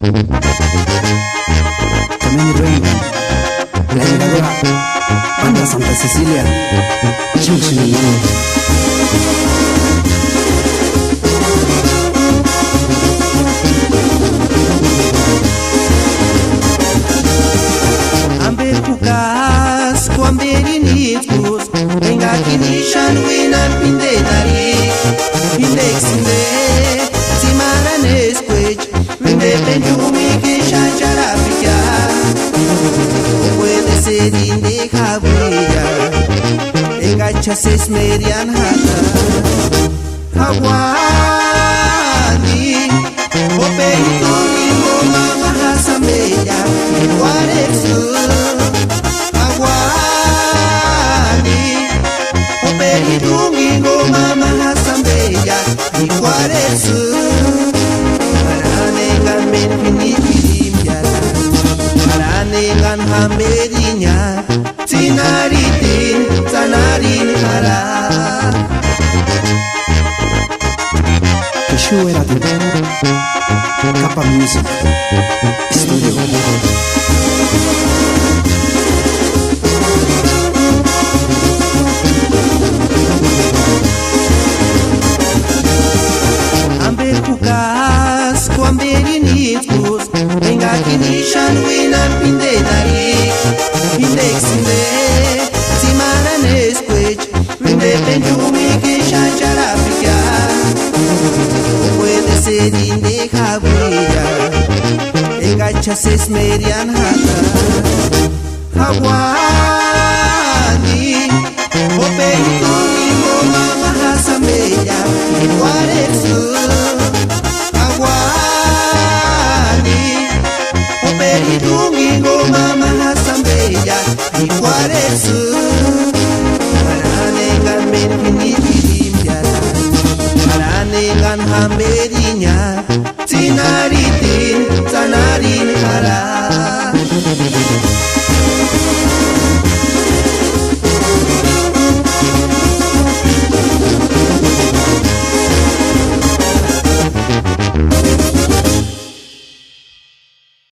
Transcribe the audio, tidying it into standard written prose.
También Reina, la llegadora, Banda Santa Cecilia, Junction. Amber kukas, kuamberi nitkus, engakinishan winan pindenari, indexinde, simaranes kwech, independumi kishan charapika, puede ser indejabilla, engachases median hata, hawani, opeito ingo mama hasambeya, iguaresu. Domingo mama hasambeya iguaresu Maranengan menfinitirimya Maranengan hamerinya Sinaritin sanarin hara Keshu era tu Kappa Music Studio. Kukas, kuamberi nitkus, engakinishan winan pindenari, indexinde, simaranes kwech, independumi kishan charapika, puede ser indejabilla, engachases median hata, hawani, opeito ingo mama hasambeya, iguaresu. Domingo mama hasambeya iguaresu Maranengan menfinitirimya Maranengan hamerinya Tina